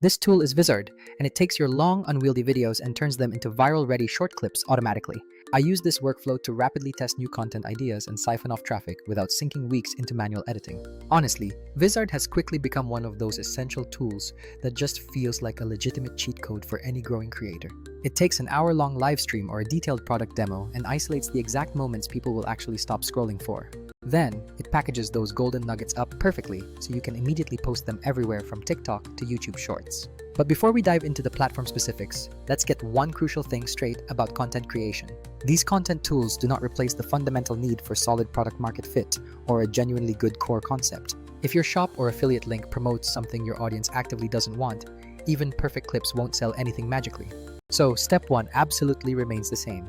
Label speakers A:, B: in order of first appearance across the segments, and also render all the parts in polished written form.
A: This tool is Vizard, and it takes your long, unwieldy videos and turns them into viral-ready short clips automatically. I use this workflow to rapidly test new content ideas and siphon off traffic without sinking weeks into manual editing. Honestly, Vizard has quickly become one of those essential tools that just feels like a legitimate cheat code for any growing creator. It takes an hour-long live stream or a detailed product demo and isolates the exact moments people will actually stop scrolling for. Then, it packages those golden nuggets up perfectly so you can immediately post them everywhere from TikTok to YouTube Shorts. But before we dive into the platform specifics, let's get one crucial thing straight about content creation. These content tools do not replace the fundamental need for solid product market fit or a genuinely good core concept. If your shop or affiliate link promotes something your audience actively doesn't want, even perfect clips won't sell anything magically. So, step 1 absolutely remains the same.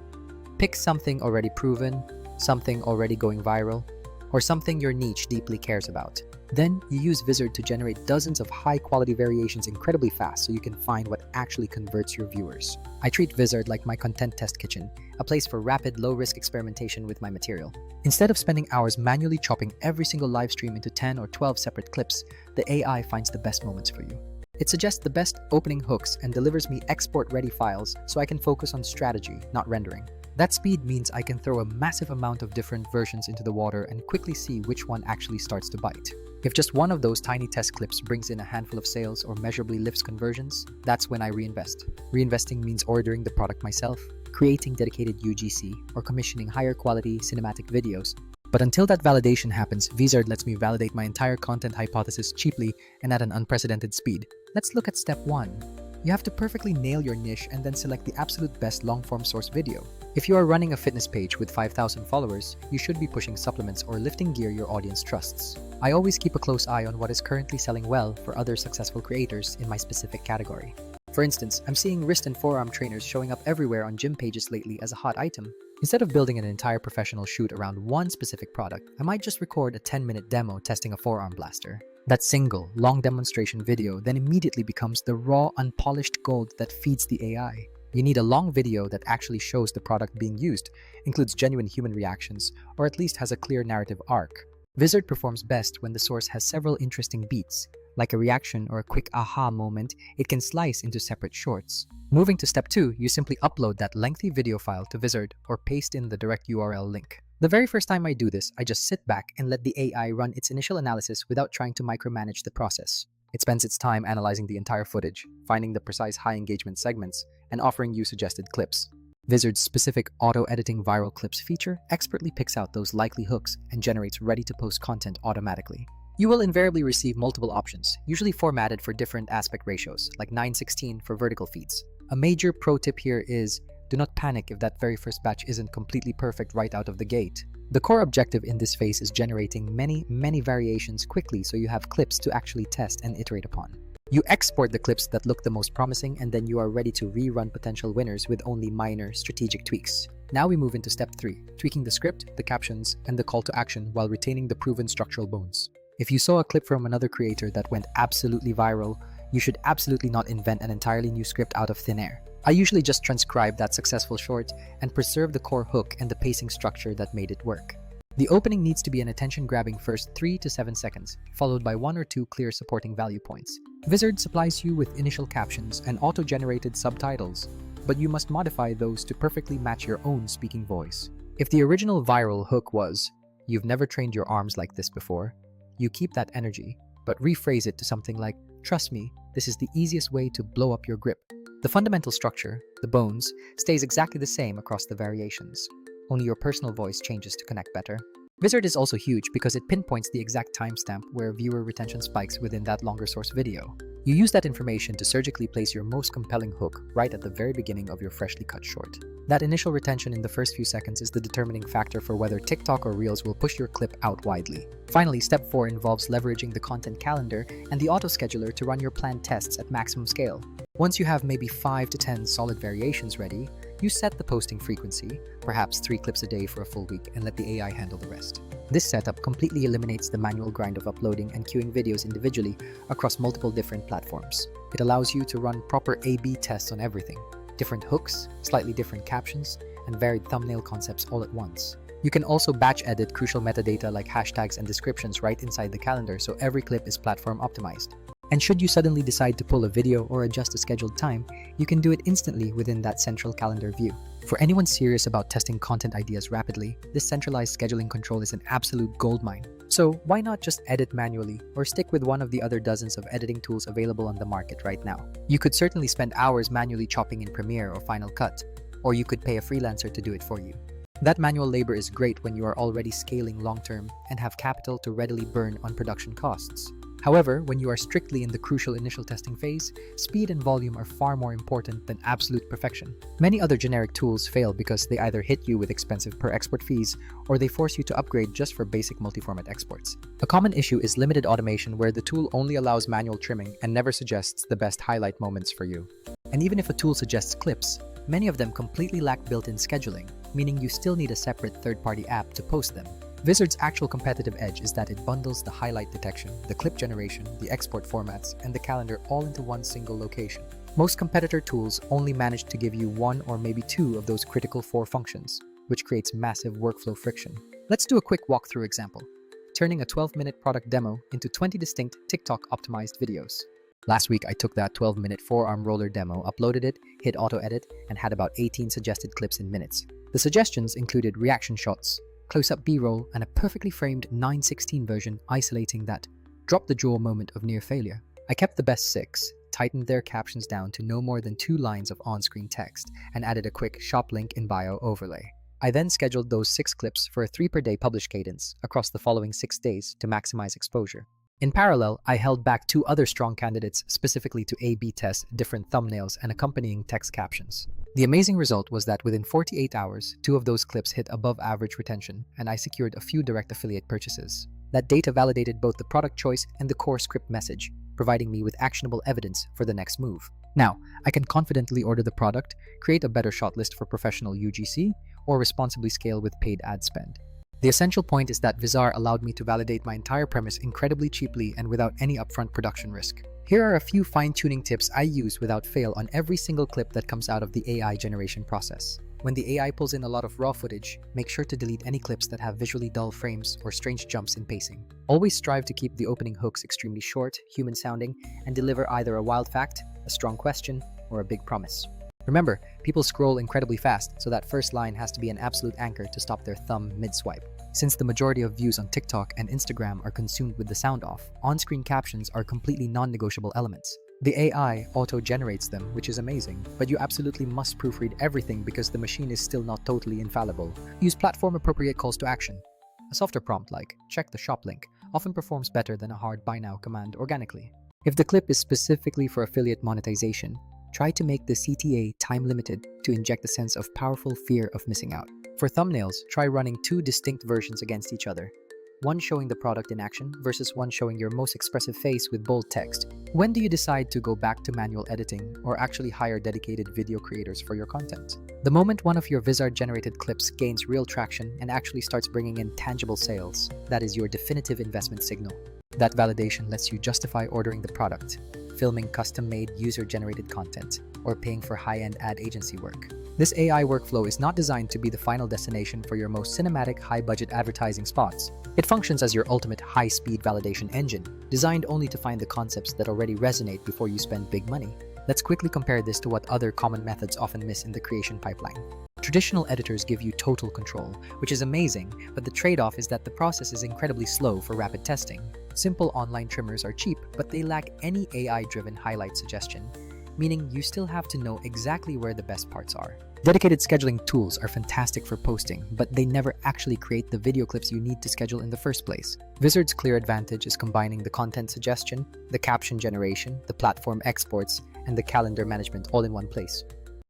A: Pick something already proven, something already going viral, or something your niche deeply cares about. Then, you use Vizard to generate dozens of high-quality variations incredibly fast so you can find what actually converts your viewers. I treat Vizard like my content test kitchen, a place for rapid, low-risk experimentation with my material. Instead of spending hours manually chopping every single live stream into 10 or 12 separate clips, the AI finds the best moments for you. It suggests the best opening hooks and delivers me export-ready files so I can focus on strategy, not rendering. That speed means I can throw a massive amount of different versions into the water and quickly see which one actually starts to bite. If just one of those tiny test clips brings in a handful of sales or measurably lifts conversions, that's when I reinvest. Reinvesting means ordering the product myself, creating dedicated UGC, or commissioning higher quality cinematic videos. But until that validation happens, Vizard lets me validate my entire content hypothesis cheaply and at an unprecedented speed. Let's look at step 1. You have to perfectly nail your niche and then select the absolute best long-form source video. If you are running a fitness page with 5,000 followers, you should be pushing supplements or lifting gear your audience trusts. I always keep a close eye on what is currently selling well for other successful creators in my specific category. For instance, I'm seeing wrist and forearm trainers showing up everywhere on gym pages lately as a hot item. Instead of building an entire professional shoot around one specific product, I might just record a 10-minute demo testing a forearm blaster. That single, long demonstration video then immediately becomes the raw, unpolished gold that feeds the AI. You need a long video that actually shows the product being used, includes genuine human reactions, or at least has a clear narrative arc. Vizard performs best when the source has several interesting beats. Like a reaction or a quick aha moment, it can slice into separate shorts. Moving to step 2, you simply upload that lengthy video file to Vizard or paste in the direct URL link. The very first time I do this, I just sit back and let the AI run its initial analysis without trying to micromanage the process. It spends its time analyzing the entire footage, finding the precise high-engagement segments, and offering you suggested clips. Vizard's specific auto-editing viral clips feature expertly picks out those likely hooks and generates ready-to-post content automatically. You will invariably receive multiple options, usually formatted for different aspect ratios, like 9:16 for vertical feeds. A major pro tip here is, do not panic if that very first batch isn't completely perfect right out of the gate. The core objective in this phase is generating many variations quickly so you have clips to actually test and iterate upon. You export the clips that look the most promising and then you are ready to rerun potential winners with only minor strategic tweaks. Now we move into step 3, tweaking the script, the captions, and the call to action while retaining the proven structural bones. If you saw a clip from another creator that went absolutely viral, you should absolutely not invent an entirely new script out of thin air. I usually just transcribe that successful short and preserve the core hook and the pacing structure that made it work. The opening needs to be an attention-grabbing first 3 to 7 seconds, followed by 1 or 2 clear supporting value points. Vizard supplies you with initial captions and auto-generated subtitles, but you must modify those to perfectly match your own speaking voice. If the original viral hook was, "You've never trained your arms like this before," you keep that energy, but rephrase it to something like, "Trust me, this is the easiest way to blow up your grip." The fundamental structure, the bones, stays exactly the same across the variations. Only your personal voice changes to connect better. Vizard is also huge because it pinpoints the exact timestamp where viewer retention spikes within that longer source video. You use that information to surgically place your most compelling hook right at the very beginning of your freshly cut short. That initial retention in the first few seconds is the determining factor for whether TikTok or Reels will push your clip out widely. Finally, step 4 involves leveraging the content calendar and the auto-scheduler to run your planned tests at maximum scale. Once you have maybe 5 to 10 solid variations ready, you set the posting frequency, perhaps 3 clips a day for a full week, and let the AI handle the rest. This setup completely eliminates the manual grind of uploading and queuing videos individually across multiple different platforms. It allows you to run proper A/B tests on everything, different hooks, slightly different captions, and varied thumbnail concepts all at once. You can also batch edit crucial metadata like hashtags and descriptions right inside the calendar so every clip is platform optimized. And should you suddenly decide to pull a video or adjust a scheduled time, you can do it instantly within that central calendar view. For anyone serious about testing content ideas rapidly, this centralized scheduling control is an absolute goldmine. So why not just edit manually or stick with one of the other dozens of editing tools available on the market right now? You could certainly spend hours manually chopping in Premiere or Final Cut, or you could pay a freelancer to do it for you. That manual labor is great when you are already scaling long-term and have capital to readily burn on production costs. However, when you are strictly in the crucial initial testing phase, speed and volume are far more important than absolute perfection. Many other generic tools fail because they either hit you with expensive per export fees or they force you to upgrade just for basic multi-format exports. A common issue is limited automation where the tool only allows manual trimming and never suggests the best highlight moments for you. And even if a tool suggests clips, many of them completely lack built-in scheduling, meaning you still need a separate third-party app to post them. Vizard's actual competitive edge is that it bundles the highlight detection, the clip generation, the export formats, and the calendar all into one single location. Most competitor tools only manage to give you one or maybe two of those critical 4 functions, which creates massive workflow friction. Let's do a quick walkthrough example, turning a 12-minute product demo into 20 distinct TikTok-optimized videos. Last week, I took that 12-minute forearm roller demo, uploaded it, hit auto-edit, and had about 18 suggested clips in minutes. The suggestions included reaction shots, close-up B-roll, and a perfectly framed 9:16 version isolating that drop-the-jaw moment of near failure. I kept the best 6, tightened their captions down to no more than 2 lines of on-screen text, and added a quick shop link in bio overlay. I then scheduled those 6 clips for a 3-per-day publish cadence across the following 6 days to maximize exposure. In parallel, I held back 2 other strong candidates specifically to A/B test different thumbnails and accompanying text captions. The amazing result was that within 48 hours, 2 of those clips hit above average retention, and I secured a few direct affiliate purchases. That data validated both the product choice and the core script message, providing me with actionable evidence for the next move. Now, I can confidently order the product, create a better shot list for professional UGC, or responsibly scale with paid ad spend. The essential point is that Vizard allowed me to validate my entire premise incredibly cheaply and without any upfront production risk. Here are a few fine-tuning tips I use without fail on every single clip that comes out of the AI generation process. When the AI pulls in a lot of raw footage, make sure to delete any clips that have visually dull frames or strange jumps in pacing. Always strive to keep the opening hooks extremely short, human-sounding, and deliver either a wild fact, a strong question, or a big promise. Remember, people scroll incredibly fast, so that first line has to be an absolute anchor to stop their thumb mid-swipe. Since the majority of views on TikTok and Instagram are consumed with the sound off, on-screen captions are completely non-negotiable elements. The AI auto-generates them, which is amazing, but you absolutely must proofread everything because the machine is still not totally infallible. Use platform-appropriate calls to action. A softer prompt like, check the shop link, often performs better than a hard buy now command organically. If the clip is specifically for affiliate monetization, try to make the CTA time-limited to inject a sense of powerful fear of missing out. For thumbnails, try running 2 distinct versions against each other. One showing the product in action versus one showing your most expressive face with bold text. When do you decide to go back to manual editing or actually hire dedicated video creators for your content? The moment one of your Vizard-generated clips gains real traction and actually starts bringing in tangible sales, that is your definitive investment signal. That validation lets you justify ordering the product, filming custom-made user-generated content, or paying for high-end ad agency work. This AI workflow is not designed to be the final destination for your most cinematic, high-budget advertising spots. It functions as your ultimate high-speed validation engine, designed only to find the concepts that already resonate before you spend big money. Let's quickly compare this to what other common methods often miss in the creation pipeline. Traditional editors give you total control, which is amazing, but the trade-off is that the process is incredibly slow for rapid testing. Simple online trimmers are cheap, but they lack any AI-driven highlight suggestion, meaning you still have to know exactly where the best parts are. Dedicated scheduling tools are fantastic for posting, but they never actually create the video clips you need to schedule in the first place. Vizard's clear advantage is combining the content suggestion, the caption generation, the platform exports, and the calendar management all in one place.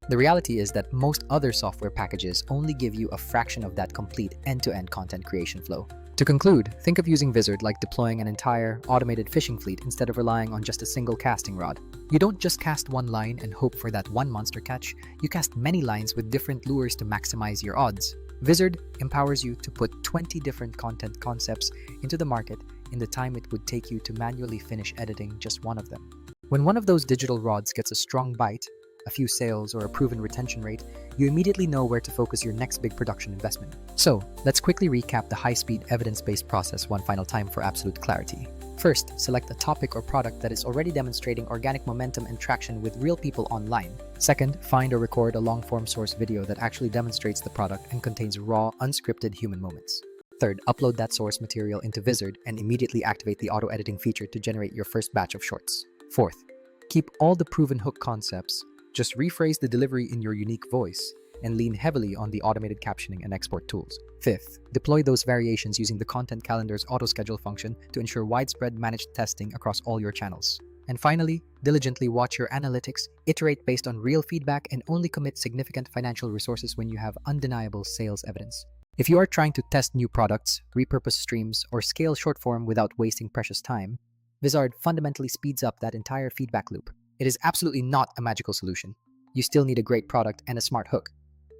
A: The reality is that most other software packages only give you a fraction of that complete end-to-end content creation flow. To conclude, think of using Vizard like deploying an entire automated fishing fleet instead of relying on just a single casting rod. You don't just cast one line and hope for that one monster catch, you cast many lines with different lures to maximize your odds. Vizard empowers you to put 20 different content concepts into the market in the time it would take you to manually finish editing just one of them. When one of those digital rods gets a strong bite, a few sales, or a proven retention rate, you immediately know where to focus your next big production investment. So, let's quickly recap the high-speed, evidence-based process one final time for absolute clarity. First, select a topic or product that is already demonstrating organic momentum and traction with real people online. Second, find or record a long-form source video that actually demonstrates the product and contains raw, unscripted human moments. Third, upload that source material into Vizard and immediately activate the auto-editing feature to generate your first batch of shorts. Fourth, keep all the proven hook concepts, just rephrase the delivery in your unique voice, and lean heavily on the automated captioning and export tools. Fifth, deploy those variations using the Content Calendar's auto-schedule function to ensure widespread managed testing across all your channels. And finally, diligently watch your analytics, iterate based on real feedback, and only commit significant financial resources when you have undeniable sales evidence. If you are trying to test new products, repurpose streams, or scale short-form without wasting precious time, Vizard fundamentally speeds up that entire feedback loop. It is absolutely not a magical solution. You still need a great product and a smart hook,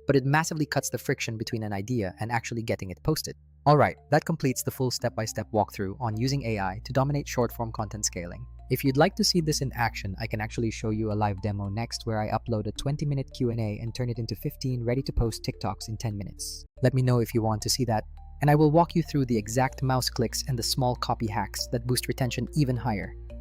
A: but it massively cuts the friction between an idea and actually getting it posted. Alright, that completes the full step-by-step walkthrough on using AI to dominate short-form content scaling. If you'd like to see this in action, I can actually show you a live demo next where I upload a 20-minute Q&A and turn it into 15 ready-to-post TikToks in 10 minutes. Let me know if you want to see that, and I will walk you through the exact mouse clicks and the small copy hacks that boost retention even higher.